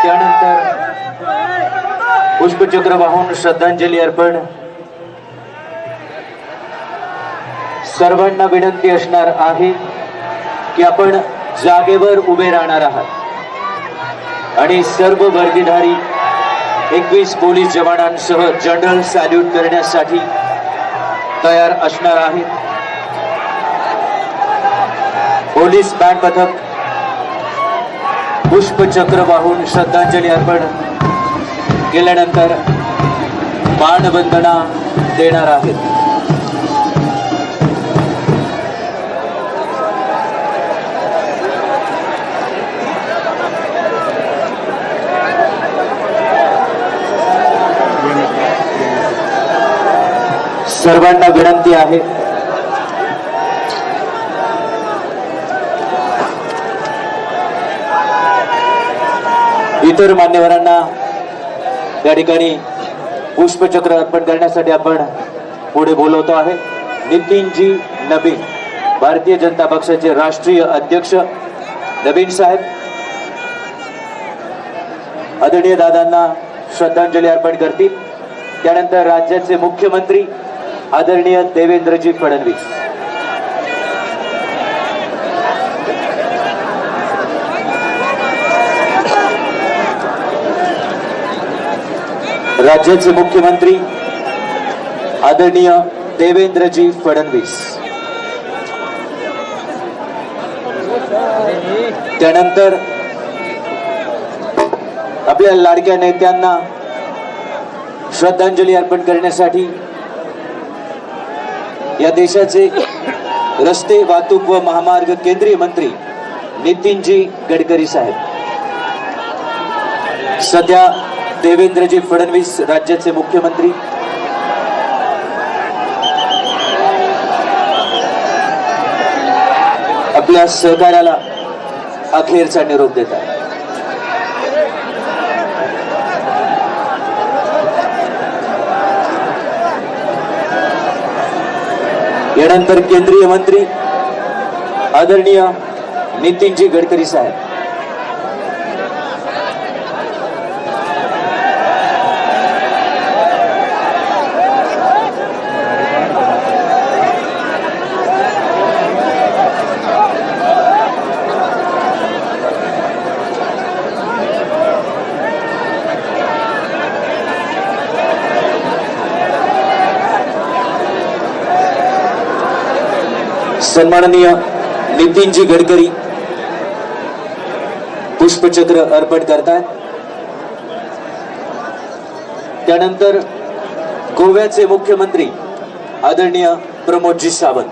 त्यानंतर पुष्पचक्र वाहून श्रद्धांजली अर्पण. सर्वांना विनंती असणार आहे की आपण जागेवर उभे राहणार आहात आणि सर्व वर्दीधारी 21 पोलीस जवानांसह जनरल सॅल्यूट करण्यासाठी तयार असणार आहेत. पोलीस बँड पथक पुष्पचक्र वाहून श्रद्धांजली अर्पण केल्यानंतर मानवंदना देणार आहेत. सर्वांना विनंती आहे इतर मान्यवरांना या ठिकाणी पुष्पचक्र अर्पण करण्यासाठी आपण पुढे बोलवतो आहे. नितीनजी नवीन, भारतीय जनता पक्षाचे राष्ट्रीय अध्यक्ष नवीन साहेब आदरणीय दादांना श्रद्धांजली अर्पण करतील. त्यानंतर राज्याचे मुख्यमंत्री आदरणीय देवेंद्रजी फडणवीस, राज्याचे मुख्यमंत्री आदरणीय देवेंद्रजी फडणवीस, त्यानंतर आपल्या लाडक्या नेत्यांना श्रद्धांजली अर्पण करण्यासाठी या देशाचे रस्ते वाहतूक व महामार्ग केंद्रीय मंत्री नितीनजी गडकरी साहेब, सध्या देवेंद्रजी फडणवीस राज्याचे मुख्यमंत्री, आपल्या सहकार्याला अखेरचा निरोप देतात. यानंतर केंद्रीय मंत्री आदरणीय नितीनजी गडकरी साहेब, सन्माननीय नितीनजी गडकरी पुष्पचक्र अर्पण करतात. त्यानंतर गोव्याचे मुख्यमंत्री आदरणीय प्रमोदजी सावंत,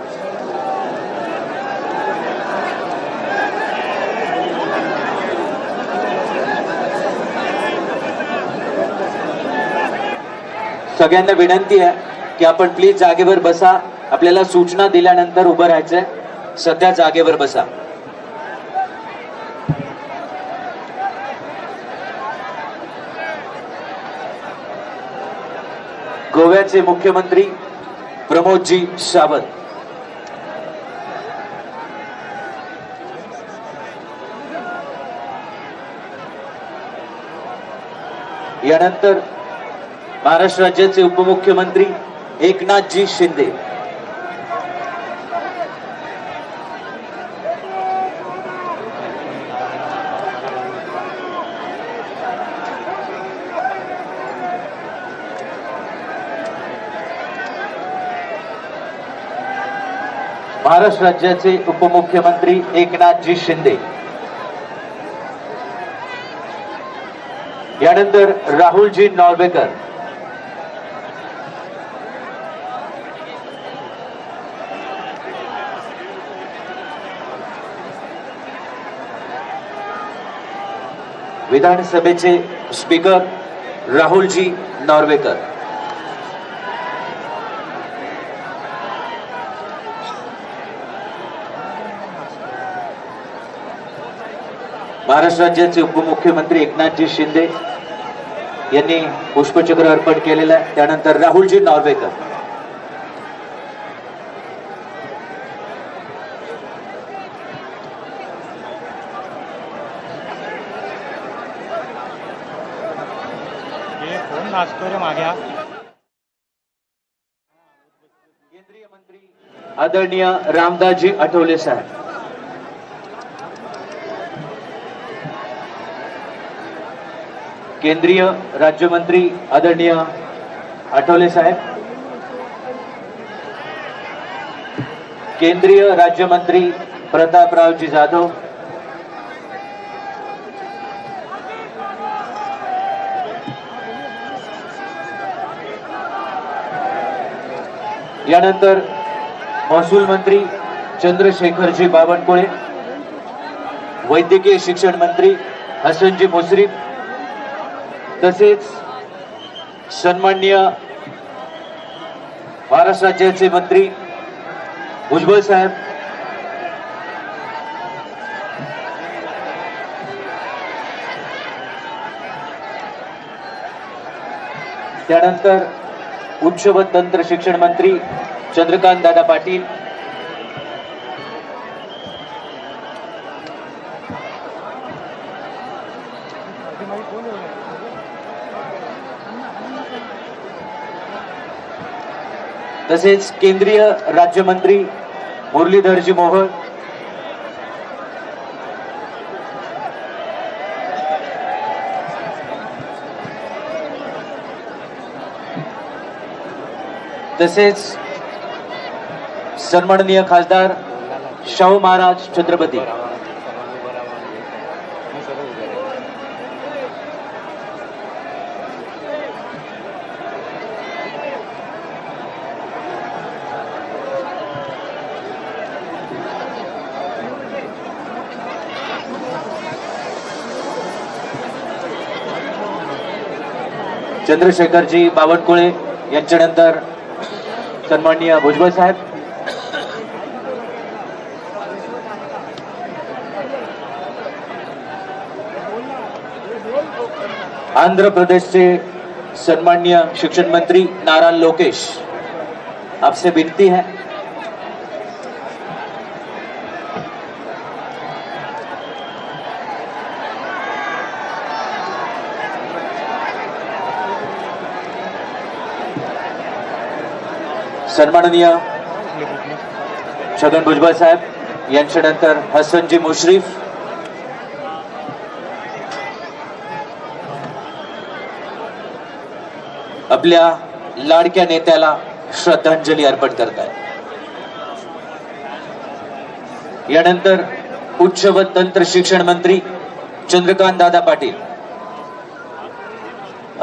सगळ्यांना विनंती आहे की आपण प्लीज जागेवर बसा. आपल्याला सूचना दिल्यानंतर उभं राहायचंय. सध्या जागेवर बसा. गोव्याचे मुख्यमंत्री प्रमोदजी सावंत, यानंतर महाराष्ट्र राज्याचे उपमुख्यमंत्री एकनाथजी शिंदे, महाराष्ट्र राज्याचे उपमुख्यमंत्री एकनाथजी शिंदे, यानंतर राहुलजी नॉर्वेकर, विधानसभेचे स्पीकर राहुलजी नॉर्वेकर, महाराष्ट्र राज्याचे उपमुख्यमंत्री एकनाथजी शिंदे यांनी पुष्पचक्र अर्पण केलेलं आहे. त्यानंतर राहुलजी नॉर्वेकर, नाचतो रे माग्या. केंद्रीय मंत्री आदरणीय रामदासजी आठवले साहेब. केंद्रीय राज्यमंत्री आदरणीय आठवले साहेब. केंद्रीय राज्यमंत्री प्रतापरावजी जाधव. यानंतर महसूल मंत्री चंद्रशेखरजी बावनकुळे, वैद्यकीय शिक्षण मंत्री हसनजी मुश्रीफ, तसेच सन्माननीय महाराष्ट्र राज्याचे मंत्री भुजबळ साहेब, त्यानंतर उच्च व तंत्र शिक्षण मंत्री चंद्रकांत दादा पाटील, तसेच केंद्रीय राज्यमंत्री मुरलीधरजी मोहोळ, तसेच सन्माननीय खासदार शाहू महाराज छत्रपती. चंद्रशेखरजी बावनकुळे यांच्यानंतर सन्माननीय भुजबळ साहेब. आंध्र प्रदेशचे सन्माननीय शिक्षण मंत्री नारा लोकेश, आपसे विनती है सन्माननीय छगन भुजबळ साहेब यांच्यानंतर हसनजी मुश्रीफ, आपल्या लाडक्या नेत्याला श्रद्धांजली अर्पण करतायत. यानंतर उच्च व तंत्र शिक्षण मंत्री चंद्रकांत दादा पाटील.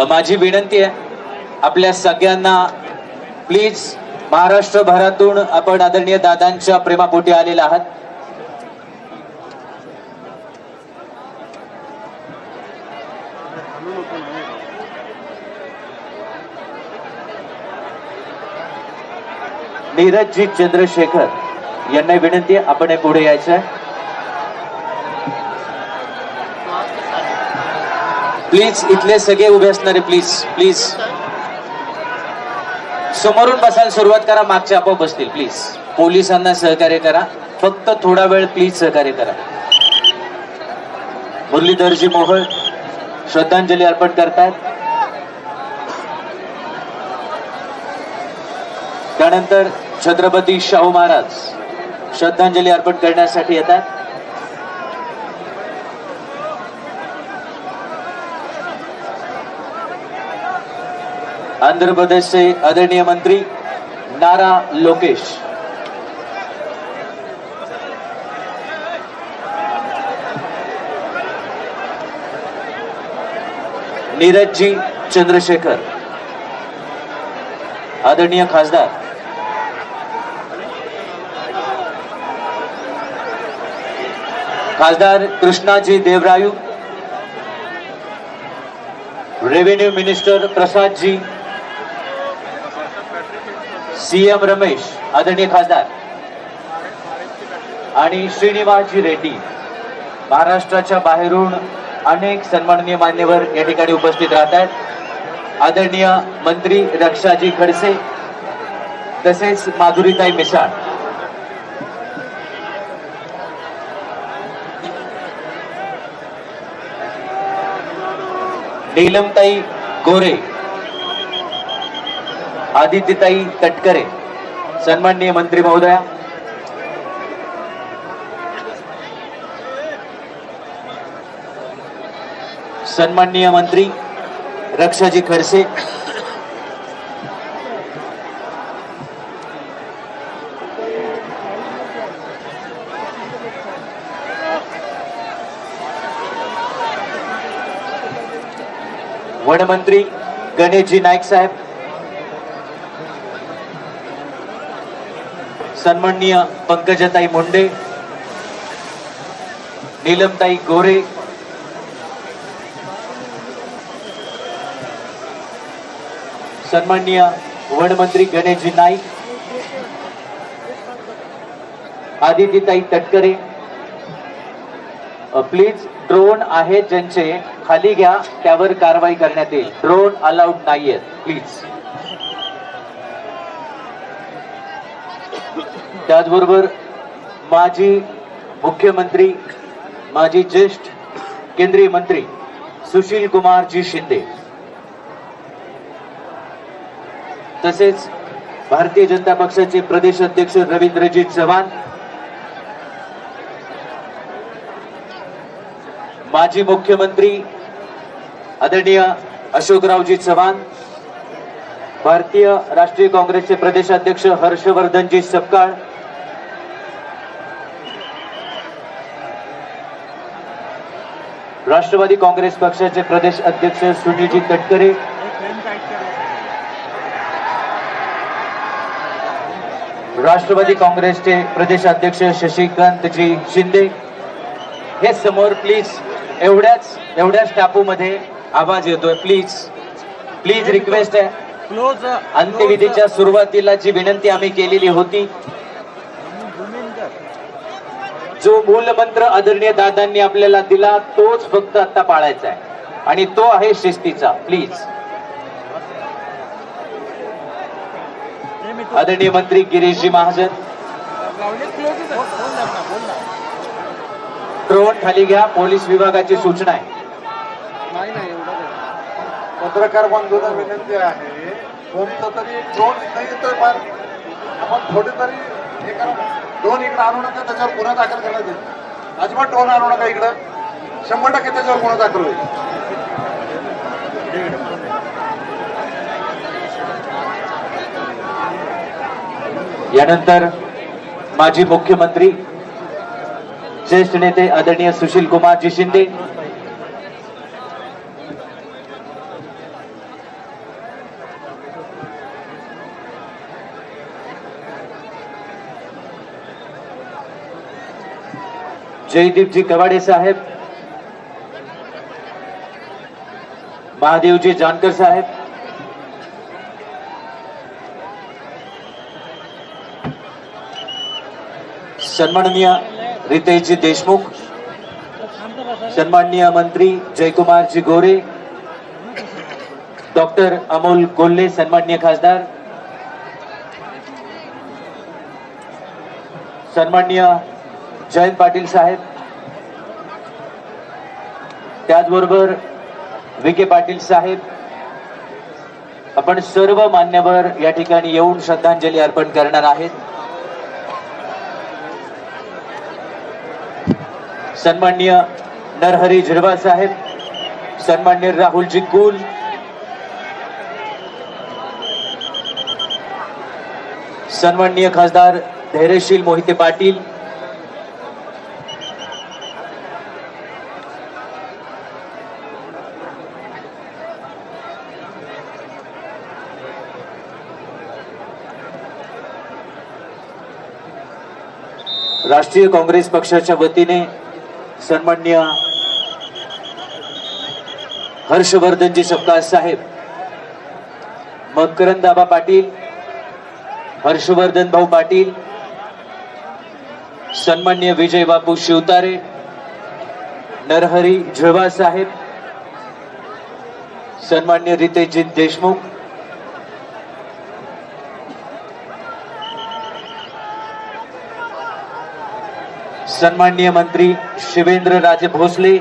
माझी विनंती आहे आपल्या सगळ्यांना, प्लीज महाराष्ट्रभरातून आपण आदरणीय दादांच्या प्रेमापोटी आलेला आहात. नीरजजी चंद्रशेखर यांना विनंती आहे आपण पुढे यायचं आहे. प्लीज इथले सगळे उभे असणारे प्लीज प्लीज समोरून बसायला सुरुवात करा, मागचे आपोआप बसतील. प्लीज पोलिसांना सहकार्य करा, फक्त थोडा वेळ प्लीज सहकार्य करा. मुरलीधरजी मोहोळ श्रद्धांजली अर्पण करतात. त्यानंतर छत्रपती शाहू महाराज श्रद्धांजली अर्पण करण्यासाठी येतात. आंध्र प्रदेशचे आदरणीय मंत्री नारा लोकेश, नीरजजी चंद्रशेखर, आदरणीय खासदार खासदार Krishnaji देवरायू, revenue minister प्रसादजी, CM Ramesh आदरणीय खासदार आणि श्रीनिवासजी रेड्डी. महाराष्ट्राच्या बाहेरून अनेक सन्माननीय मान्यवर या ठिकाणी उपस्थित राहतात. आदरणीय मंत्री रक्षाजी खडसे तसेच माधुरीताई मिसाळ. नीलमताई गोरे आदित्यताई तटकरे, सन्माननीय मंत्री महोदया, सन्माननीय मंत्री रक्षाजी खडसे, वनमंत्री गणेशजी नाईक साहेब, सन्माननीय पंकजाताई मुंडे, नीलमताई गोरे, सन्माननीय वनमंत्री गणेशजी नाईक, आदित्यताई तटकरे. प्लीज ड्रोन आहेत ज्यांचे खाली घ्या, त्यावर कारवाई करण्यात येईल. ड्रोन अलाउड नाहीये प्लीज. त्याचबरोबर माजी मुख्यमंत्री, माजी ज्येष्ठ केंद्रीय मंत्री सुशील कुमारजी शिंदे, तसेच भारतीय जनता पक्षाचे प्रदेश अध्यक्ष रवींद्रजी चव्हाण, माजी मुख्यमंत्री आदरणीय अशोकरावजी चव्हाण, भारतीय राष्ट्रीय काँग्रेसचे प्रदेशाध्यक्ष हर्षवर्धनजी सपकाळ, राष्ट्रवादी काँग्रेस पक्षाचे प्रदेश अध्यक्ष सुनीलजी तटकरे, राष्ट्रवादी काँग्रेसचे प्रदेशाध्यक्ष शशिकांतजी शिंदे. हे समोर प्लीज. एवढ्याच टापूमध्ये आवाज येतोय. प्लीज रिक्वेस्ट आहे. अंत्यविधीच्या सुरुवातीला जी विनंती आम्ही केलेली होती, जो मूलमंत्र आदरणीय दादांनी आपल्याला दिला तोच फक्त आता पाळायचा आहे, आणि तो आहे शिस्तीचा. प्लीज. आदरणीय मंत्री गिरीशजी महाजन, ड्रोन खाली घ्या, पोलीस विभागाची सूचना आहे. पत्रकार बंधूंना विनंती आहे, कोणतं तरी ड्रोन नाही तर फार आपण थोडे तरी हे करा. ड्रोन इकडे आणू नका, त्याच्यावर गुन्हा दाखल करण्यात येईल. अजिबात ड्रोन आणू नका इकडं. 100% त्याच्यावर गुन्हा दाखल होईल. यानंतर माजी मुख्यमंत्री ज्येष्ठ नेते आदरणीय सुशील कुमारजी शिंदे, जयदीपजी कवाडे साहेब, महादेवजी जानकर साहेब, सन्माननीय रितेशजी देशमुख, सन्माननीय मंत्री जयकुमारजी गोरे, डॉक्टर अमोल कोल्हे, सन्माननीय खासदार, सन्माननीय जयंत पाटील साहेब, त्याचबरोबर विखे पाटील साहेब, आपण सर्व मान्यवर या ठिकाणी येऊन श्रद्धांजली अर्पण करणार आहेत. सन्माननीय नरहरी झिरवाळ साहेब, सन्माननीय राहुलजी कुल, सन्माननीय खासदार धैर्यशील मोहिते पाटील, राष्ट्रीय काँग्रेस पक्षाच्या वतीने सन्माननीय हर्षवर्धनजी सपकाळ साहेब, मकरंदाबा पाटील, हर्षवर्धन भाऊ पाटील, सन्माननीय विजय बापू शिवतारे, नरहरी झिरवाळ साहेब, सन्माननीय रितेशजी देशमुख, सन्माननीय मंत्री शिवेंद्र राजे भोसले,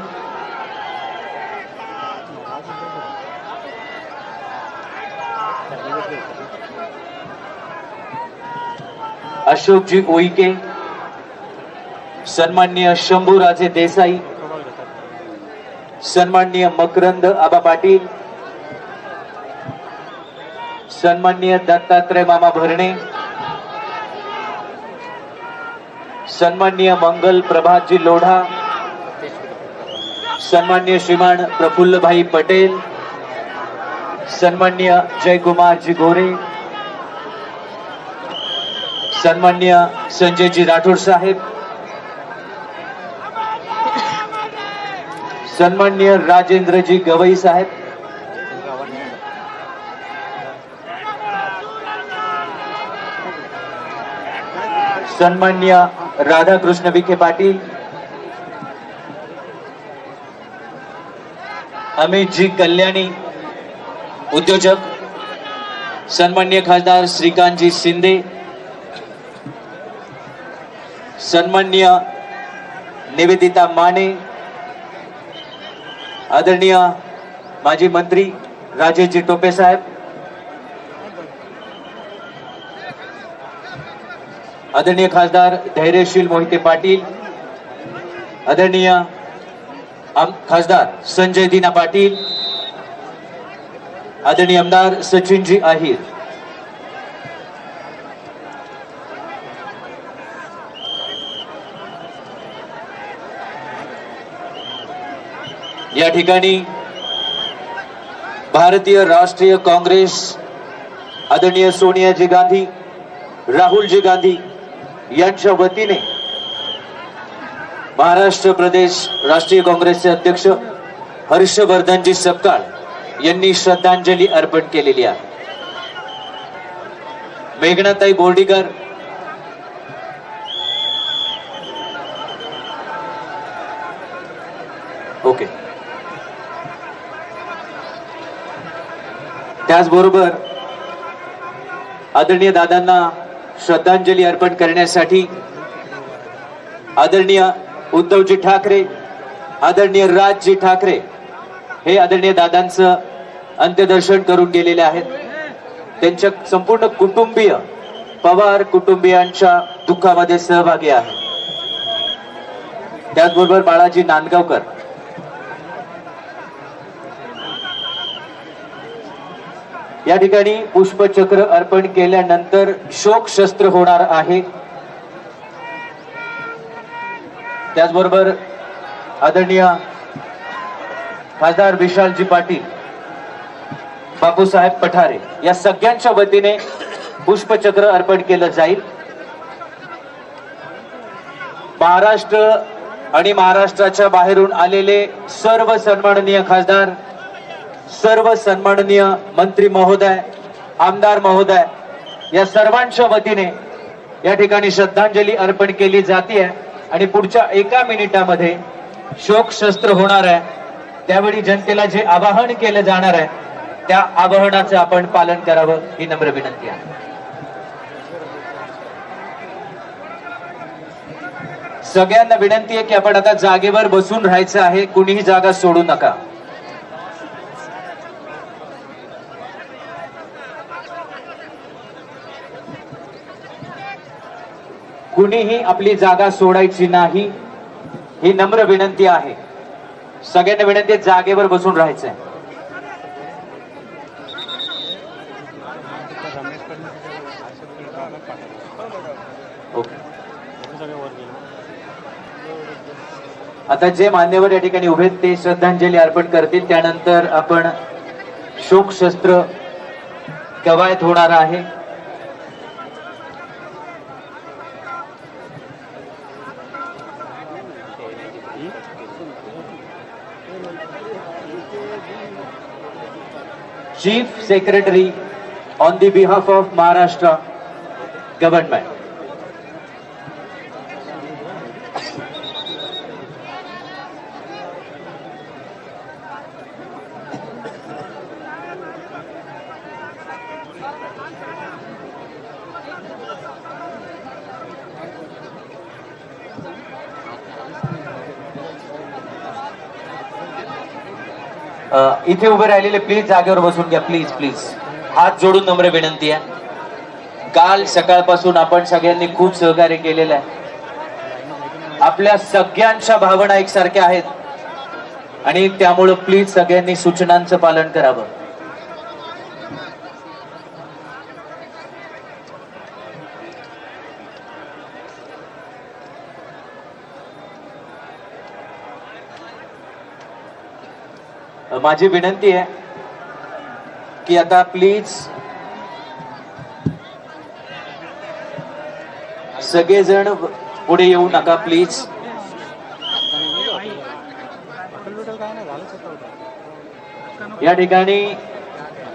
अशोकजी उईके, सन्माननीय शंभूराजे देसाई, सन्माननीय मकरंद आबा पाटील, सन्माननीय दत्तात्रय मामा भरणे, सन्माननीय मंगल प्रभातजी लोढा, सन्माननीय श्रीमान प्रफुल्लभाई पटेल, सन्माननीय जयकुमारजी गोरे, सन्माननीय संजयजी राठोड साहेब, सन्माननीय राजेंद्रजी गवई साहेब, सन्माननीय राधाकृष्ण विखे पाटील, अमितजी कल्याणी उद्योजक, सन्माननीय खासदार श्रीकांतजी शिंदे, सन्माननीय निवेदिता माने, आदरणीय माजी मंत्री राजेशजी टोपे साहेब, आदरणीय खासदार धैर्यशील मोहिते पाटील, आदरणीय खासदार संजय दीना पाटील, आदरणीय आमदार सचिनजी आहिर, या ठिकाणी भारतीय राष्ट्रीय काँग्रेस आदरणीय सोनियाजी गांधी, राहुलजी गांधी यांच्या वतीने महाराष्ट्र प्रदेश राष्ट्रीय काँग्रेसचे अध्यक्ष हर्षवर्धनजी सपकाळ यांनी श्रद्धांजली अर्पण केलेली आहे. मेघनाताई बोर्डीकर, ओके, त्याचबरोबर आदरणीय दादांना श्रद्धांजली अर्पण करण्यासाठी आदरणीय उद्धवजी ठाकरे, आदरणीय राजजी ठाकरे हे आदरणीय दादांचं अंत्यदर्शन करून गेलेले आहेत. त्यांच्या संपूर्ण कुटुंबीय पवार कुटुंबियांच्या दुःखामध्ये सहभागी आहे. त्याचबरोबर बाळाजी नांदगावकर, या ठिकाणी पुष्पचक्र अर्पण केल्यानंतर शोक शस्त्र होणार आहे. त्याचबरोबर आदरणीय खासदार विशालजी पाटील, बापूसाहेब पठारे या सगळ्यांच्या वतीने पुष्पचक्र अर्पण केलं जाईल. महाराष्ट्र आणि महाराष्ट्राच्या बाहेरून आलेले सर्व सन्माननीय खासदार, सर्व सन्माननीय मंत्री महोदय, आमदार महोदय या सर्वांच्या वतीने या ठिकाणी श्रद्धांजली अर्पण केली जाते आणि पुढच्या 1 मिनिटामध्ये शोक शस्त्र होणार आहे. त्यावेळी जनतेला जे आवाहन केलं जाणार आहे त्या आवाहनाचं आपण पालन करावं ही नम्र विनंती आहे. सगळ्यांना विनंती आहे की आपण आता जागेवर बसून राहायचं आहे, कुणीही जागा सोडू नका. कुणीही आपली जागा सोडायची नाही ही नम्र विनंती आहे. सगळ्यांना विनंती आहे जागेवर बसून राहायचंय. ओके, आता जे मान्यवर या ठिकाणी उभे आहेत ते श्रद्धांजली अर्पण करतील. त्यानंतर आपण शोक शस्त्र कवायत होणार आहे. Chief Secretary on the behalf of Maharashtra government. इथे उभे राहिलेले प्लीज जागेवर बसून घ्या. प्लीज प्लीज हात जोडून नम्र विनंती आहे. काल सकाळपासून आपण सगळ्यांनी खूप सहकार्य केलेलं आहे. आपल्या सगळ्यांच्या भावना एकसारख्या आहेत आणि त्यामुळं प्लीज सगळ्यांनी सूचनांचं पालन करावं. माझी विनंती आहे की आता प्लीज सगळेजण पुढे येऊ नका प्लीज. या ठिकाणी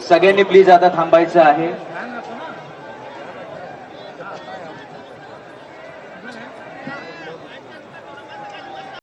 सगळ्यांनी प्लीज आता थांबायचं आहे.